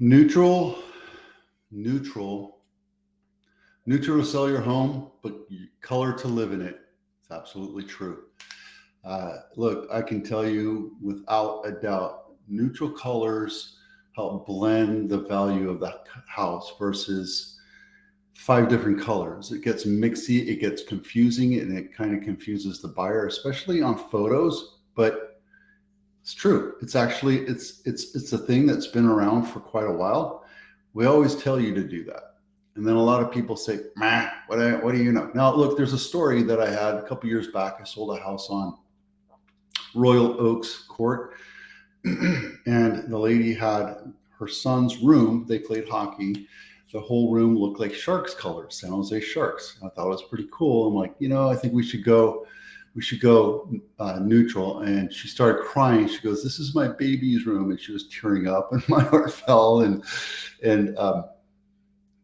Neutral, neutral, neutral to sell your home, but color to live in it. It's absolutely true. Look, I can tell you without a doubt, neutral colors help blend the value of the house versus five different colors. It gets mixy, it gets confusing, and it kind of confuses the buyer, especially on photos. But it's true. It's actually it's a thing that's been around for quite a while. We always tell you to do that. And then a lot of people say, "Meh, what do you know?" Now, look, there's a story that I had a couple years back. I sold a house on Royal Oaks Court, and the lady had her son's room. They played hockey. The whole room looked like Sharks colors, San Jose Sharks. I thought it was pretty cool. I'm like, I think we should go neutral. And she started crying. She goes, "This is my baby's room," and she was tearing up, and my heart fell.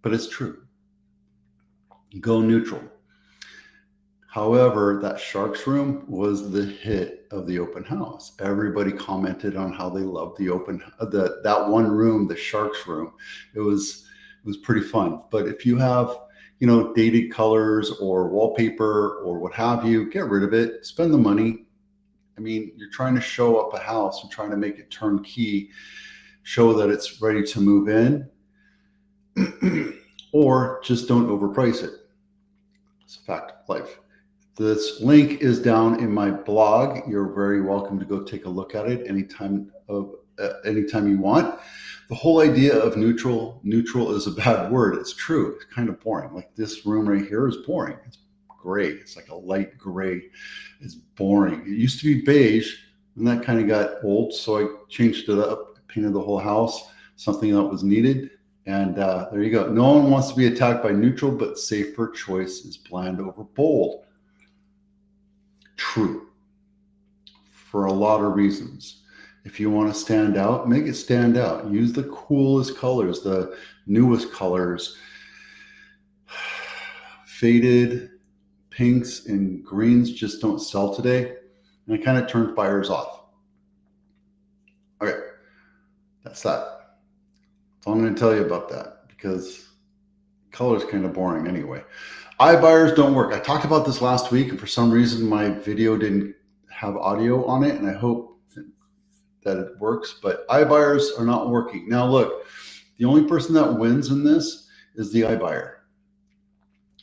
But it's true. Go neutral. However, that Sharks room was the hit of the open house. Everybody commented on how they loved that one room, the Sharks room. It was pretty fun. But if you have, dated colors or wallpaper or what have you, get rid of it. Spend the money. I mean, you're trying to show up a house and trying to make it turnkey, show that it's ready to move in, or just don't overprice it. It's a fact of life. This link is down in my blog. You're very welcome to go take a look at it anytime you want. The whole idea of neutral is a bad word. It's true. It's kind of boring. Like this room right here is boring. It's gray. It's like a light gray. It's boring. It used to be beige, and that kind of got old. So I changed it up, painted the whole house, something that was needed. And there you go. No one wants to be attacked by neutral, but safer choice is bland over bold. True. For a lot of reasons. If you want to stand out, make it stand out. Use the coolest colors, the newest colors. Faded pinks and greens just don't sell today. And it kind of turns buyers off. Okay, that's that. That's all I'm going to tell you about that, because color is kind of boring anyway. iBuyers don't work. I talked about this last week, and for some reason my video didn't have audio on it, and I hope that it works, but iBuyers are not working. Now look, the only person that wins in this is the iBuyer.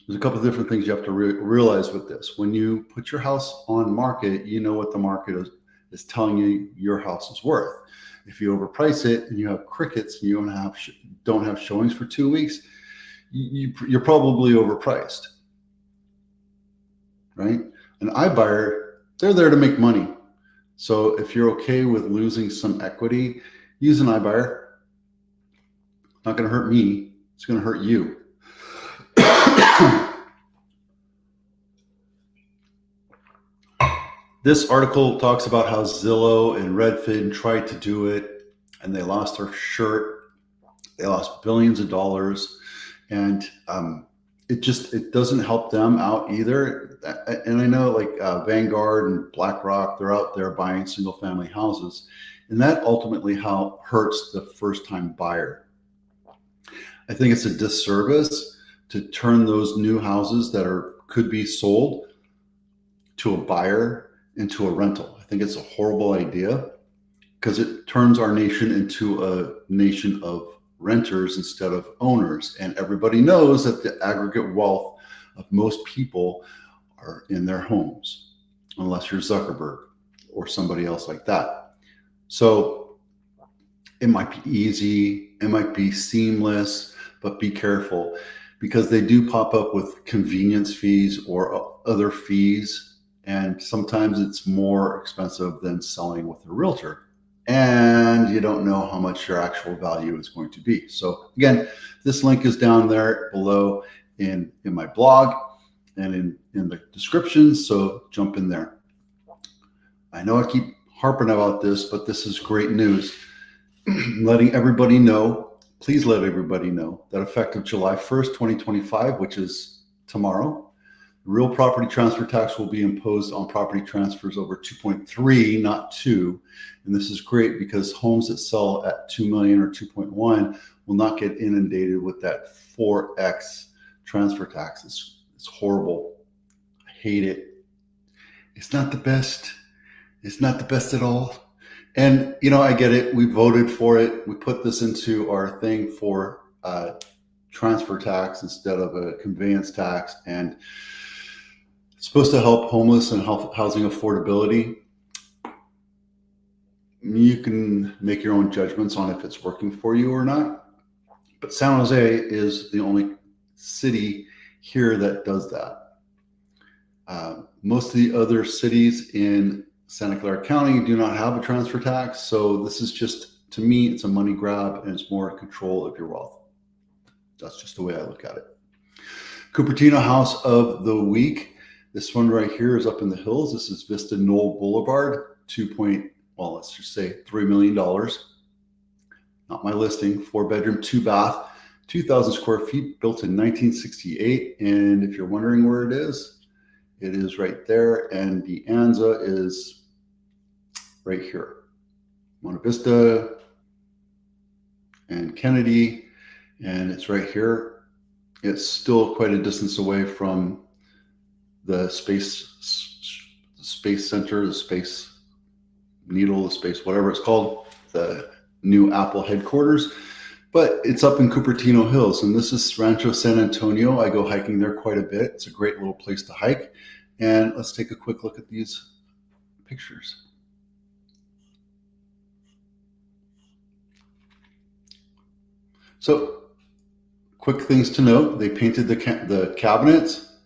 There's a couple of different things you have to realize with this. When you put your house on market, you know what the market is telling you your house is worth. If you overprice it and you have crickets and you don't have showings for 2 weeks, you're probably overpriced, right? An iBuyer, they're there to make money. So if you're okay with losing some equity, use an iBuyer. Not going to hurt me. It's going to hurt you. This article talks about how Zillow and Redfin tried to do it, and they lost their shirt. They lost billions of dollars, and it doesn't help them out either. And I know Vanguard and BlackRock, they're out there buying single family houses, and that ultimately hurts the first time buyer. I think it's a disservice to turn those new houses that could be sold to a buyer into a rental. I think it's a horrible idea, because it turns our nation into a nation of renters instead of owners. And everybody knows that the aggregate wealth of most people are in their homes, unless you're Zuckerberg or somebody else like that. So it might be easy, it might be seamless, but be careful, because they do pop up with convenience fees or other fees. And sometimes it's more expensive than selling with a realtor. And you don't know how much your actual value is going to be. So again, this link is down there below in my blog and in the description. So jump in there. I know I keep harping about this, but this is great news. Letting everybody know, please let everybody know that effective July 1st, 2025, which is tomorrow, real property transfer tax will be imposed on property transfers over 2.3, not 2. And this is great because homes that sell at 2 million or 2.1 will not get inundated with that 4x transfer tax. It's horrible. I hate it. It's not the best. It's not the best at all. And, I get it. We voted for it. We put this into our thing for transfer tax instead of a conveyance tax. And it's supposed to help homeless and housing affordability. You can make your own judgments on if it's working for you or not. But San Jose is the only city here that does that. Most of the other cities in Santa Clara County do not have a transfer tax. So this is just, to me, it's a money grab and it's more control of your wealth. That's just the way I look at it. Cupertino House of the Week. This one right here is up in the hills. This is Vista Knoll Boulevard, let's just say $3 million. Not my listing, 4-bedroom, 2-bath, 2,000 square feet, built in 1968. And if you're wondering where it is right there. And De Anza is right here. Monte Vista and Kennedy, and it's right here. It's still quite a distance away from the Space Center, the Space Needle, the Space, whatever it's called, the new Apple headquarters. But it's up in Cupertino Hills, and this is Rancho San Antonio. I go hiking there quite a bit. It's a great little place to hike. And let's take a quick look at these pictures. So, quick things to note. They painted the cabinets.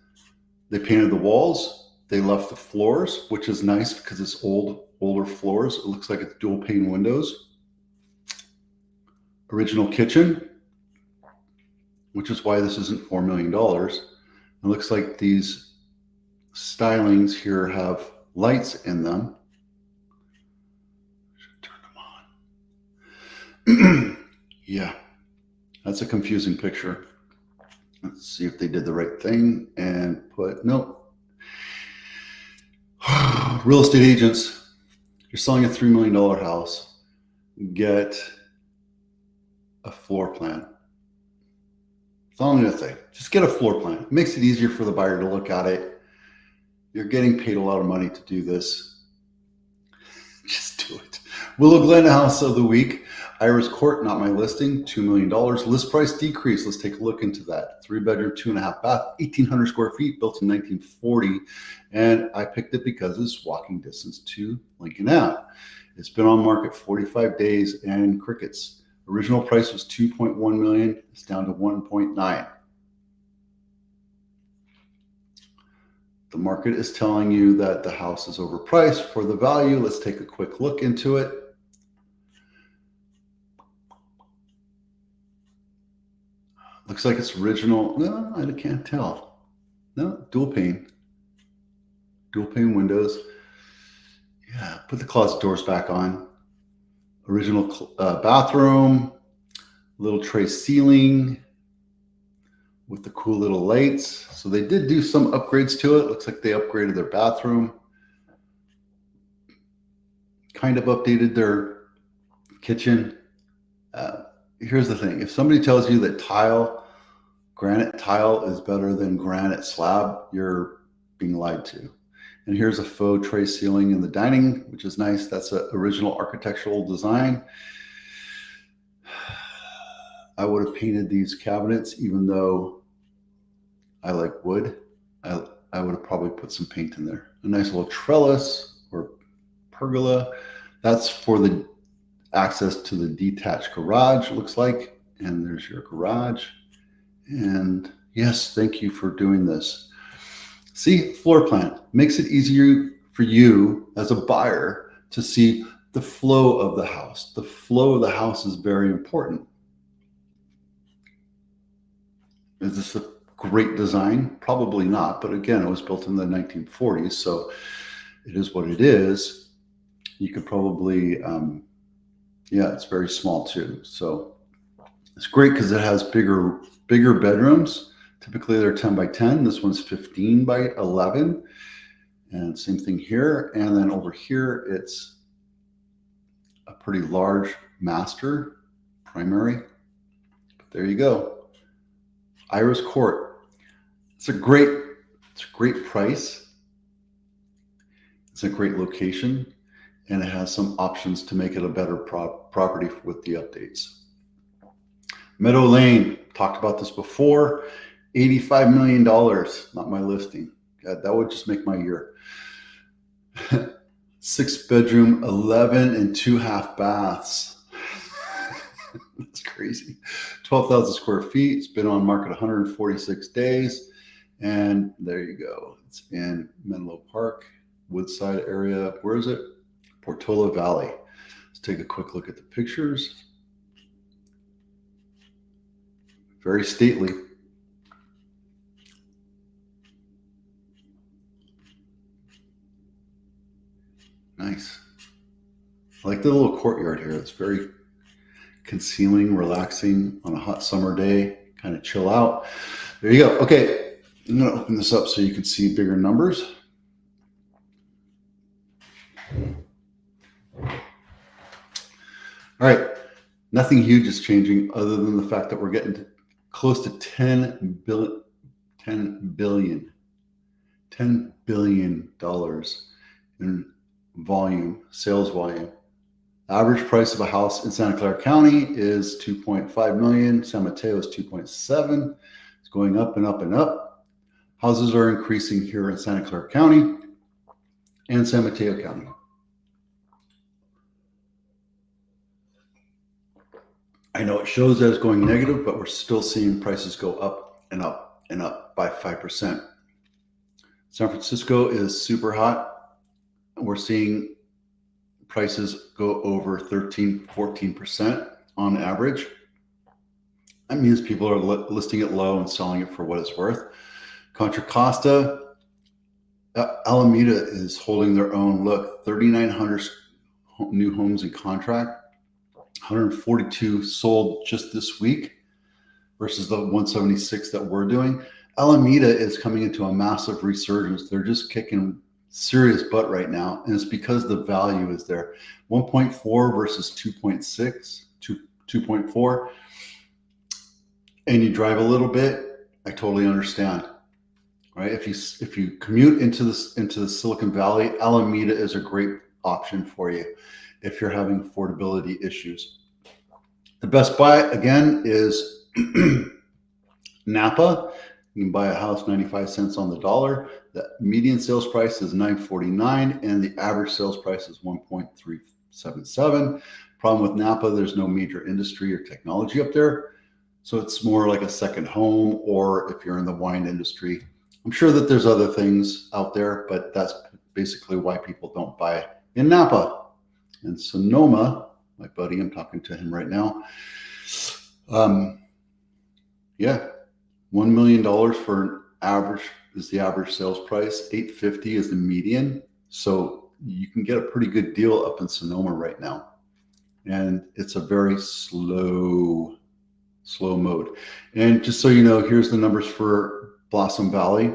They painted the walls. They left the floors, which is nice because it's older floors. It looks like it's dual pane windows. Original kitchen, which is why this isn't $4 million. It looks like these stylings here have lights in them. Should turn them on. Yeah, that's a confusing picture. Let's see if they did the right thing and nope. Real estate agents, you're selling a $3 million house, get a floor plan. That's all I'm going to say. Just get a floor plan. It makes it easier for the buyer to look at it. You're getting paid a lot of money to do this. Just do it. Willow Glen House of the Week. Iris Court, not my listing, $2 million. List price decrease. Let's take a look into that. 3-bedroom, 2.5 bath, 1,800 square feet, built in 1940. And I picked it because it's walking distance to Lincoln Ave. It's been on market 45 days and crickets. Original price was $2.1 million. It's down to $1.9. The market is telling you that the house is overpriced for the value. Let's take a quick look into it. Looks like it's original. No, I can't tell. No, dual pane windows. Yeah, put the closet doors back on. Original bathroom, little tray ceiling with the cool little lights. So they did do some upgrades to it. Looks like they upgraded their bathroom, kind of updated their kitchen. Here's the thing. If somebody tells you that granite tile is better than granite slab, you're being lied to. And here's a faux tray ceiling in the dining, which is nice. That's an original architectural design. I would have painted these cabinets, even though I like wood. I would have probably put some paint in there. A nice little trellis or pergola. That's for the access to the detached garage, it looks like. And there's your garage. And yes, thank you for doing this. See, floor plan makes it easier for you as a buyer to see the flow of the house. The flow of the house is very important. Is this a great design? Probably not. But again, it was built in the 1940s, so it is what it is. You could probably, it's very small too. So it's great because it has bigger bedrooms Typically they're 10 by 10. This one's 15 by 11. And same thing here. And then over here, it's a pretty large master primary. But there you go. Iris Court. It's a great price. It's a great location, and it has some options to make it a better property with the updates. Meadow Lane, talked about this before, $85 million, not my listing. God, that would just make my year. 6-bedroom, 11 and 2 half baths. That's crazy. 12,000 square feet. It's been on market 146 days. And there you go. It's in Menlo Park, Woodside area. Where is it? Portola Valley. Let's take a quick look at the pictures. Very stately. Nice. I like the little courtyard here. It's very concealing, relaxing on a hot summer day. Kind of chill out. There you go. Okay, I'm going to open this up so you can see bigger numbers. All right, nothing huge is changing other than the fact that we're getting close to $10 billion in volume, sales volume. Average price of a house in Santa Clara County is $2.5 million. San Mateo is 2.7. It's going up and up and up. Houses are increasing here in Santa Clara County and San Mateo County. I know it shows as going negative, but we're still seeing prices go up and up and up by 5%. San Francisco is super hot. We're seeing prices go over 13-14% on average. That means people are listing it low and selling it for what it's worth. Contra Costa, Alameda is holding their own. Look, 3,900 new homes in contract. 142 sold just this week versus the 176 that we're doing. Alameda is coming into a massive resurgence. They're just kicking serious butt right now, and it's because the value is there. 1.4 versus 2.6, 2.4, and you drive a little bit, I totally understand. Right? If you commute into the Silicon Valley, Alameda is a great option for you if you're having affordability issues. The best buy, again, is Napa. You can buy a house 95 cents on the dollar. The median sales price is $949, and the average sales price is $1.377. Problem with Napa, there's no major industry or technology up there. So it's more like a second home, or if you're in the wine industry. I'm sure that there's other things out there, but that's basically why people don't buy in Napa. And Sonoma, my buddy, I'm talking to him right now. Yeah, $1 million for an average is the average sales price. $850 is the median. So you can get a pretty good deal up in Sonoma right now. And it's a very slow mode. And just so you know, here's the numbers for Blossom Valley.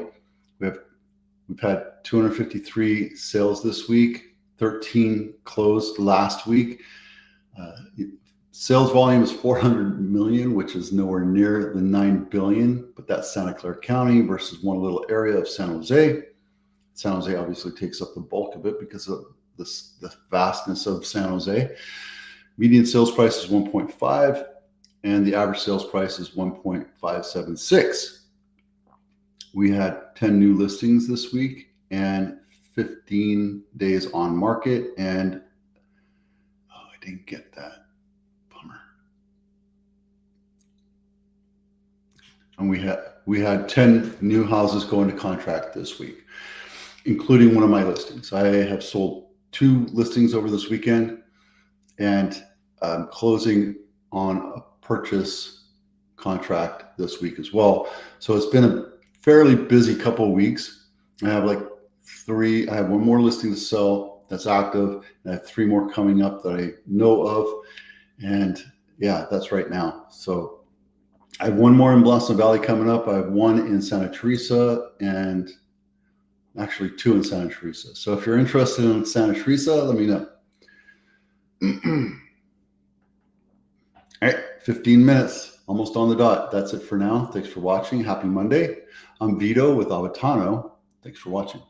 We've had 253 sales this week. 13 closed last week. Sales volume is 400 million, which is nowhere near the 9 billion, but that's Santa Clara County versus one little area of San Jose. San Jose obviously takes up the bulk of it because of the vastness of San Jose. Median sales price is 1.5, and the average sales price is 1.576. We had 10 new listings this week and 15 days on market, and I didn't get that. Bummer. And we had 10 new houses go into contract this week, including one of my listings. I have sold 2 listings over this weekend, and I'm closing on a purchase contract this week as well. So it's been a fairly busy couple of weeks. I have I have one more listing to sell that's active, and I have 3 more coming up that I know of. And yeah, that's right now. So I have one more in Blossom Valley coming up. I have one in Santa Teresa and actually two in Santa Teresa. So if you're interested in Santa Teresa, let me know. All right, 15 minutes, almost on the dot. That's it for now. Thanks for watching. Happy Monday. I'm Vito with Avatano. Thanks for watching.